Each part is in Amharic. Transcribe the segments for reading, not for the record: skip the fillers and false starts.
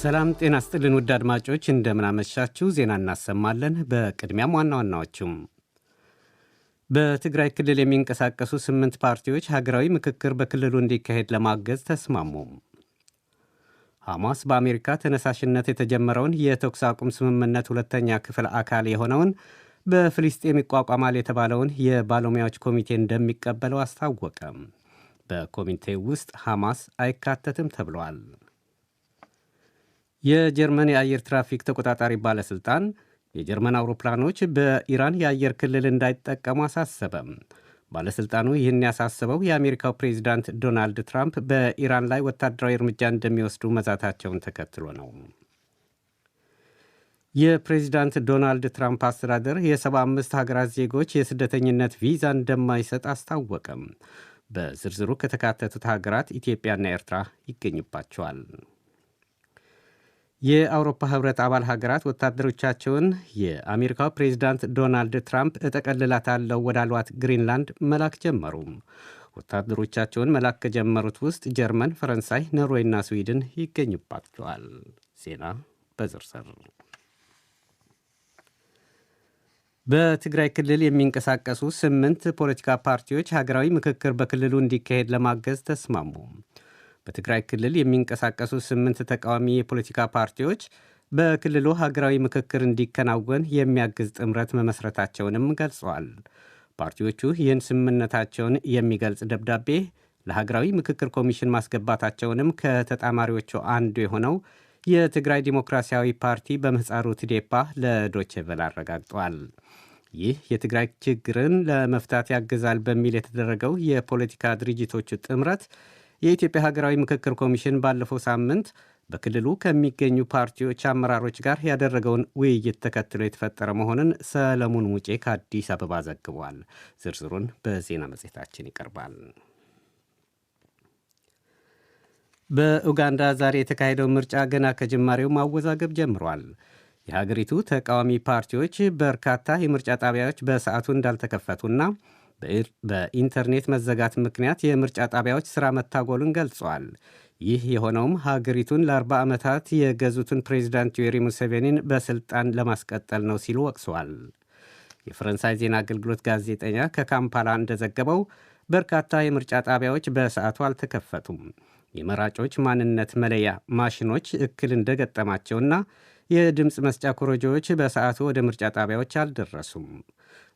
ሰላም ጤና ስጥልን ውድ አድማጮች እንደምናመሻችሁ ዜና እናሰማለን። በቅድሚያም ዋና ዋናዎቹም በትግራይ ክልል የሚንቀሳቀሱ 8 ፓርቲዎች ሀገራዊ ምክክር በክልሉ እንዲካሄድ ለማገዝ ተስማሙ። ሐማስ በአሜሪካ ተነሳሽነት የተጀመረውን የተኩስ አቁም ስምምነት ሁለተኛ ክፍል አካል የሆነውን በፍልስጤም ይቋቋማል የተባለውን የባለሙያዎች ኮሚቴ እንደሚቀበለው አስታወቀ። በኮሚቴው ውስጥ ሐማስ አይካተትም ተብሏል። የጀርመን የአየር ትራፊክ ተቆጣጣሪ ባለሥልጣን የጀርመን አውሮፕላኖች በኢራን የአየር ክልል እንዳይጠቀሙ አሳሰበም። ባለሥልጣኑ ይህን ያሳሰበው የአሜሪካው ፕሬዚዳንት ዶናልድ ትራምፕ በኢራን ላይ ወታደራዊ እርምጃ እንደሚወስዱ መዛታቸውን ተከትሎ ነው። የፕሬዚዳንት ዶናልድ ትራምፕ አስተዳደር የ75 ሀገራት ዜጎች የስደተኝነት ቪዛ እንደማይሰጥ አስታወቀም። በዝርዝሩ ከተካተቱት ሀገራት ኢትዮጵያና ኤርትራ ይገኙባቸዋል። የአውሮፓ ህብረት አባል ሀገራት ወታደሮቻቸውን የአሜሪካው ፕሬዚዳንት ዶናልድ ትራምፕ እጠቀልላታለሁ ወዳሏት ግሪንላንድ መላክ ጀመሩ። ወታደሮቻቸውን መላክ ከጀመሩት ውስጥ ጀርመን፣ ፈረንሳይ፣ ኖርዌይና ስዊድን ይገኙባቸዋል። ዜና በዝርዝር በትግራይ ክልል የሚንቀሳቀሱ 8 ፖለቲካ ፓርቲዎች ሀገራዊ ምክክር በክልሉ እንዲካሄድ ለማገዝ ተስማሙ። በትግራይ ክልል የሚንቀሳቀሱ 8 ተቃዋሚ የፖለቲካ ፓርቲዎች በክልሉ ሀገራዊ ምክክር እንዲከናወን የሚያግዝ ጥምረት መመስረታቸውንም ገልጸዋል። ፓርቲዎቹ ይህን ስምምነታቸውን የሚገልጽ ደብዳቤ ለሀገራዊ ምክክር ኮሚሽን ማስገባታቸውንም ከተጣማሪዎቹ አንዱ የሆነው የትግራይ ዲሞክራሲያዊ ፓርቲ በምህጻሩ ትዴፓ ለዶቼ ቬለ አረጋግጧል። ይህ የትግራይ ችግርን ለመፍታት ያግዛል በሚል የተደረገው የፖለቲካ ድርጅቶቹ ጥምረት የኢትዮጵያ ሀገራዊ ምክክር ኮሚሽን ባለፈው ሳምንት በክልሉ ከሚገኙ ፓርቲዎች አመራሮች ጋር ያደረገውን ውይይት ተከትሎ የተፈጠረ መሆኑን ሰለሞን ሙጬ ከአዲስ አበባ ዘግቧል። ዝርዝሩን በዜና መጽሔታችን ይቀርባል። በኡጋንዳ ዛሬ የተካሄደው ምርጫ ገና ከጅማሬው ማወዛገብ ጀምሯል። የሀገሪቱ ተቃዋሚ ፓርቲዎች በርካታ የምርጫ ጣቢያዎች በሰዓቱ እንዳልተከፈቱና በኢንተርኔት መዘጋት ምክንያት የምርጫ ጣቢያዎች ሥራ መታጎሉን ገልጸዋል። ይህ የሆነውም ሀገሪቱን ለ40 ዓመታት የገዙትን ፕሬዚዳንት ዩዌሪ ሙሴቬኒን በሥልጣን ለማስቀጠል ነው ሲሉ ወቅሰዋል። የፈረንሳይ ዜና አገልግሎት ጋዜጠኛ ከካምፓላ እንደዘገበው በርካታ የምርጫ ጣቢያዎች በሰዓቱ አልተከፈቱም። የመራጮች ማንነት መለያ ማሽኖች እክል እንደገጠማቸውና የድምፅ መስጫ ኮረጆዎች በሰዓቱ ወደ ምርጫ ጣቢያዎች አልደረሱም።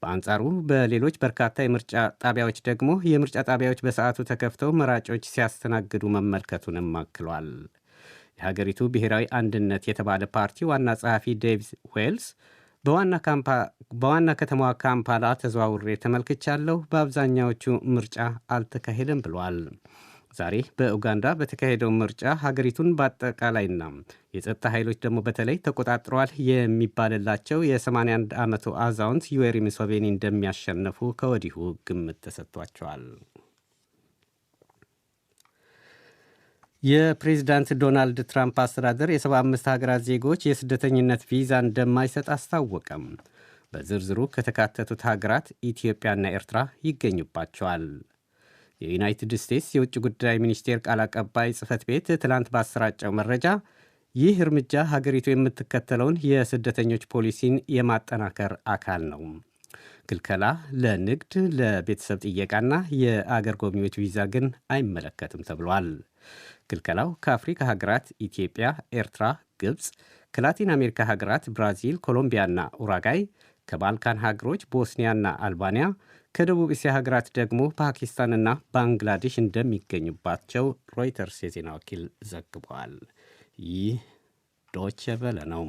በአንጻሩ በሌሎች በርካታ የምርጫ ጣቢያዎች ደግሞ የምርጫ ጣቢያዎች በሰዓቱ ተከፍተው መራጮች ሲያስተናግዱ መመልከቱንም አክሏል። የሀገሪቱ ብሔራዊ አንድነት የተባለ ፓርቲ ዋና ጸሐፊ ዴቪድ ዌልስ በዋና ከተማዋ ካምፓላ ተዘዋውሬ ተመልክቻለሁ፣ በአብዛኛዎቹ ምርጫ አልተካሄደም ብሏል። ዛሬ በኡጋንዳ በተካሄደው ምርጫ ሀገሪቱን በአጠቃላይና የጸጥታ ኃይሎች ደግሞ በተለይ ተቆጣጥረዋል የሚባልላቸው የ81 ዓመቱ አዛውንት ዩዌሪ ሙሴቬኒ እንደሚያሸነፉ ከወዲሁ ግምት ተሰጥቷቸዋል። የፕሬዚዳንት ዶናልድ ትራምፕ አስተዳደር የ75 ሀገራት ዜጎች የስደተኝነት ቪዛ እንደማይሰጥ አስታወቀም። በዝርዝሩ ከተካተቱት ሀገራት ኢትዮጵያና ኤርትራ ይገኙባቸዋል። የዩናይትድ ስቴትስ የውጭ ጉዳይ ሚኒስቴር ቃል አቀባይ ጽሕፈት ቤት ትላንት ባሰራጨው መረጃ ይህ እርምጃ ሀገሪቱ የምትከተለውን የስደተኞች ፖሊሲን የማጠናከር አካል ነው። ክልከላ ለንግድ፣ ለቤተሰብ ጥየቃና የአገር ጎብኚዎች ቪዛ ግን አይመለከትም ተብሏል። ክልከላው ከአፍሪካ ሀገራት ኢትዮጵያ፣ ኤርትራ፣ ግብፅ፣ ከላቲን አሜሪካ ሀገራት ብራዚል፣ ኮሎምቢያና ኡራጋይ፣ ከባልካን ሀገሮች ቦስኒያና አልባንያ፣ ከደቡብ እስያ ሀገራት ደግሞ ፓኪስታንና ባንግላዴሽ እንደሚገኙባቸው ሮይተርስ የዜና ወኪል ዘግቧል። ይህ ዶቼ ቬለ ነው።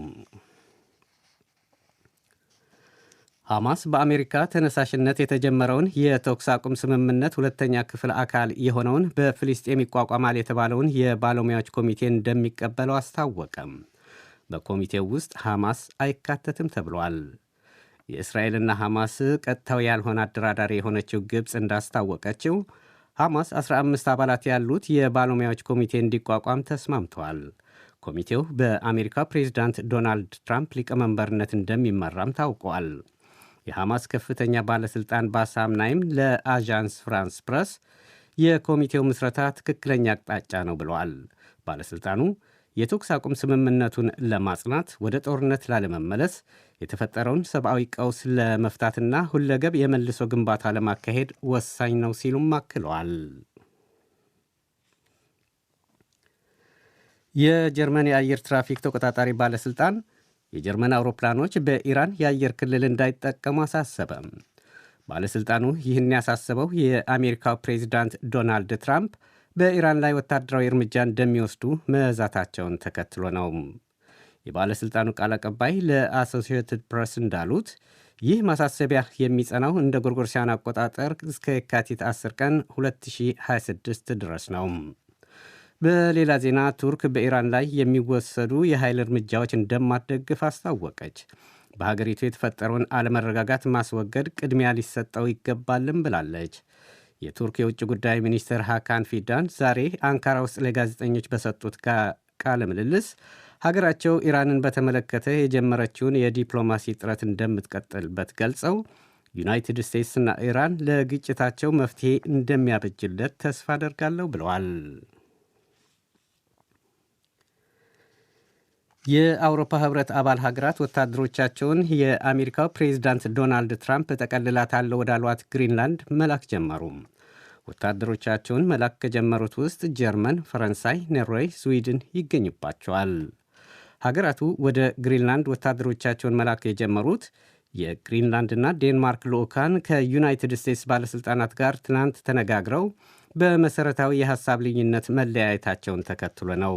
ሐማስ በአሜሪካ ተነሳሽነት የተጀመረውን የተኩስ አቁም ስምምነት ሁለተኛ ክፍል አካል የሆነውን በፍልስጤም ይቋቋማል የተባለውን የባለሙያዎች ኮሚቴ እንደሚቀበለው አስታወቀም። በኮሚቴው ውስጥ ሐማስ አይካተትም ተብሏል። የእስራኤልና ሐማስ ቀጥታዊ ያልሆነ አደራዳሪ የሆነችው ግብፅ እንዳስታወቀችው ሐማስ 15 አባላት ያሉት የባለሙያዎች ኮሚቴ እንዲቋቋም ተስማምተዋል። ኮሚቴው በአሜሪካ ፕሬዚዳንት ዶናልድ ትራምፕ ሊቀመንበርነት እንደሚመራም ታውቋል። የሐማስ ከፍተኛ ባለሥልጣን ባሳም ናይም ለአዣንስ ፍራንስ ፕረስ የኮሚቴው ምስረታ ትክክለኛ አቅጣጫ ነው ብለዋል። ባለሥልጣኑ የተኩስ አቁም ስምምነቱን ለማጽናት፣ ወደ ጦርነት ላለመመለስ፣ የተፈጠረውን ሰብአዊ ቀውስ ለመፍታትና ሁለገብ የመልሶ ግንባታ ለማካሄድ ወሳኝ ነው ሲሉም አክለዋል። የጀርመን የአየር ትራፊክ ተቆጣጣሪ ባለሥልጣን የጀርመን አውሮፕላኖች በኢራን የአየር ክልል እንዳይጠቀሙ አሳሰበ። ባለሥልጣኑ ይህን ያሳሰበው የአሜሪካው ፕሬዚዳንት ዶናልድ ትራምፕ በኢራን ላይ ወታደራዊ እርምጃ እንደሚወስዱ መዛታቸውን ተከትሎ ነው። የባለሥልጣኑ ቃል አቀባይ ለአሶሺየትድ ፕሬስ እንዳሉት ይህ ማሳሰቢያ የሚጸናው እንደ ጎርጎሮሳውያን አቆጣጠር እስከ የካቲት 10 ቀን 2026 ድረስ ነው። በሌላ ዜና ቱርክ በኢራን ላይ የሚወሰዱ የኃይል እርምጃዎች እንደማትደግፍ አስታወቀች። በሀገሪቱ የተፈጠረውን አለመረጋጋት ማስወገድ ቅድሚያ ሊሰጠው ይገባልም ብላለች። የቱርክ የውጭ ጉዳይ ሚኒስትር ሃካን ፊዳን ዛሬ አንካራ ውስጥ ለጋዜጠኞች በሰጡት ቃለ ምልልስ ሀገራቸው ኢራንን በተመለከተ የጀመረችውን የዲፕሎማሲ ጥረት እንደምትቀጥልበት ገልጸው ዩናይትድ ስቴትስና ኢራን ለግጭታቸው መፍትሄ እንደሚያበጅለት ተስፋ አደርጋለሁ ብለዋል። የአውሮፓ ህብረት አባል ሀገራት ወታደሮቻቸውን የአሜሪካው ፕሬዚዳንት ዶናልድ ትራምፕ ጠቀልላታለሁ ወዳሏት ግሪንላንድ መላክ ጀመሩ። ወታደሮቻቸውን መላክ ከጀመሩት ውስጥ ጀርመን፣ ፈረንሳይ፣ ኖርዌይ፣ ስዊድን ይገኙባቸዋል። ሀገራቱ ወደ ግሪንላንድ ወታደሮቻቸውን መላክ የጀመሩት የግሪንላንድና ዴንማርክ ልዑካን ከዩናይትድ ስቴትስ ባለሥልጣናት ጋር ትናንት ተነጋግረው በመሠረታዊ የሐሳብ ልዩነት መለያየታቸውን ተከትሎ ነው።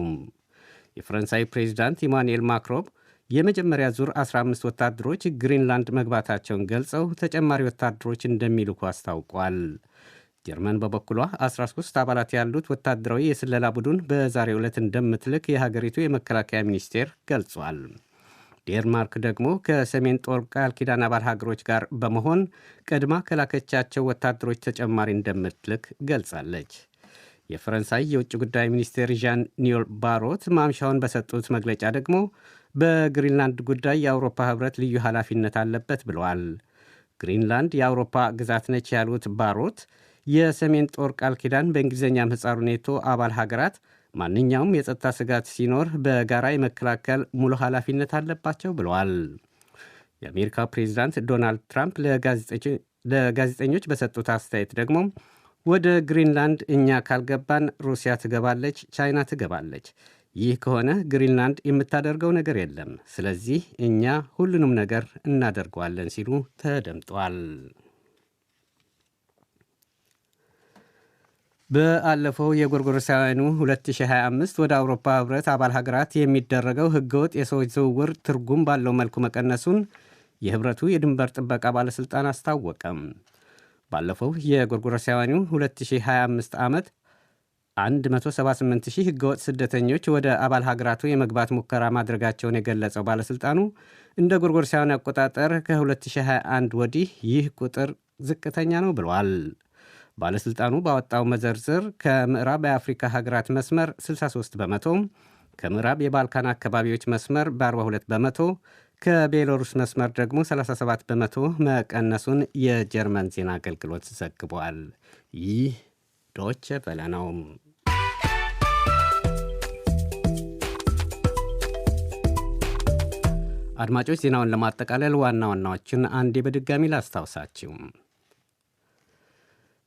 የፈረንሳይ ፕሬዚዳንት ኢማኑኤል ማክሮን የመጀመሪያ ዙር 15 ወታደሮች ግሪንላንድ መግባታቸውን ገልጸው ተጨማሪ ወታደሮች እንደሚልኩ አስታውቋል። ጀርመን በበኩሏ 13 አባላት ያሉት ወታደራዊ የስለላ ቡድን በዛሬው ዕለት እንደምትልክ የሀገሪቱ የመከላከያ ሚኒስቴር ገልጿል። ዴንማርክ ደግሞ ከሰሜን ጦር ቃል ኪዳን አባል ሀገሮች ጋር በመሆን ቀድማ ከላከቻቸው ወታደሮች ተጨማሪ እንደምትልክ ገልጻለች። የፈረንሳይ የውጭ ጉዳይ ሚኒስቴር ዣን ኒዮል ባሮት ማምሻውን በሰጡት መግለጫ ደግሞ በግሪንላንድ ጉዳይ የአውሮፓ ህብረት ልዩ ኃላፊነት አለበት ብለዋል። ግሪንላንድ የአውሮፓ ግዛት ነች ያሉት ባሮት የሰሜን ጦር ቃል ኪዳን በእንግሊዝኛ ምህጻሩ ኔቶ አባል ሀገራት ማንኛውም የጸጥታ ስጋት ሲኖር በጋራ የመከላከል ሙሉ ኃላፊነት አለባቸው ብለዋል። የአሜሪካው ፕሬዚዳንት ዶናልድ ትራምፕ ለጋዜጠኞች በሰጡት አስተያየት ደግሞ ወደ ግሪንላንድ እኛ ካልገባን ሩሲያ ትገባለች፣ ቻይና ትገባለች። ይህ ከሆነ ግሪንላንድ የምታደርገው ነገር የለም። ስለዚህ እኛ ሁሉንም ነገር እናደርገዋለን ሲሉ ተደምጧል። በአለፈው የጎርጎሮሳውያኑ 2025 ወደ አውሮፓ ህብረት አባል ሀገራት የሚደረገው ህገወጥ የሰዎች ዝውውር ትርጉም ባለው መልኩ መቀነሱን የህብረቱ የድንበር ጥበቃ ባለሥልጣን አስታወቀም። ባለፈው የጎርጎሮሳውያኑ 2025 ዓመት 178,000 ህገወጥ ስደተኞች ወደ አባል ሀገራቱ የመግባት ሙከራ ማድረጋቸውን የገለጸው ባለሥልጣኑ እንደ ጎርጎሮሳውያን አቆጣጠር ከ2021 ወዲህ ይህ ቁጥር ዝቅተኛ ነው ብለዋል። ባለሥልጣኑ ባወጣው መዘርዝር ከምዕራብ የአፍሪካ ሀገራት መስመር 63 በመቶ፣ ከምዕራብ የባልካን አካባቢዎች መስመር በ42 በመቶ፣ ከቤሎሩስ መስመር ደግሞ 37 በመቶ መቀነሱን የጀርመን ዜና አገልግሎት ዘግቧል። ይህ ዶቼ ቬለ ነው። አድማጮች፣ ዜናውን ለማጠቃለል ዋና ዋናዎችን አንዴ በድጋሚ ላስታውሳችሁ።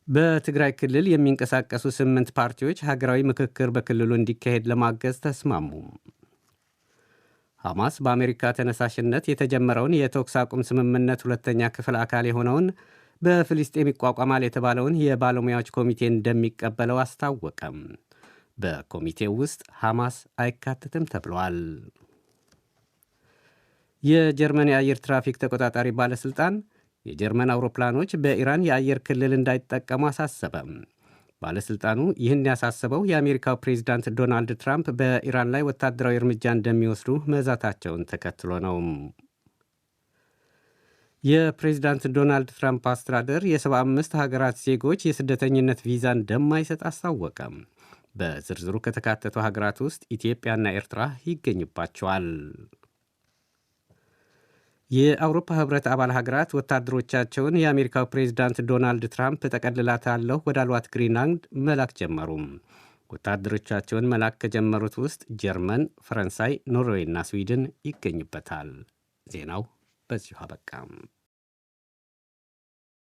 በትግራይ ክልል የሚንቀሳቀሱ 8 ፓርቲዎች ሀገራዊ ምክክር በክልሉ እንዲካሄድ ለማገዝ ተስማሙ። ሐማስ በአሜሪካ ተነሳሽነት የተጀመረውን የተኩስ አቁም ስምምነት ሁለተኛ ክፍል አካል የሆነውን በፍልስጤም ይቋቋማል የተባለውን የባለሙያዎች ኮሚቴ እንደሚቀበለው አስታወቀም። በኮሚቴው ውስጥ ሐማስ አይካተትም ተብሏል። የጀርመን የአየር ትራፊክ ተቆጣጣሪ ባለሥልጣን የጀርመን አውሮፕላኖች በኢራን የአየር ክልል እንዳይጠቀሙ አሳሰበም። ባለሥልጣኑ ይህን ያሳሰበው የአሜሪካው ፕሬዚዳንት ዶናልድ ትራምፕ በኢራን ላይ ወታደራዊ እርምጃ እንደሚወስዱ መዛታቸውን ተከትሎ ነው። የፕሬዚዳንት ዶናልድ ትራምፕ አስተዳደር የ75 ሀገራት ዜጎች የስደተኝነት ቪዛ እንደማይሰጥ አስታወቀም። በዝርዝሩ ከተካተቱ ሀገራት ውስጥ ኢትዮጵያና ኤርትራ ይገኙባቸዋል። የአውሮፓ ህብረት አባል ሀገራት ወታደሮቻቸውን የአሜሪካው ፕሬዚዳንት ዶናልድ ትራምፕ ጠቀልላታለሁ ወዳሏት ግሪንላንድ መላክ ጀመሩ። ወታደሮቻቸውን መላክ ከጀመሩት ውስጥ ጀርመን፣ ፈረንሳይ፣ ኖርዌይና ስዊድን ይገኙበታል። ዜናው በዚሁ አበቃም።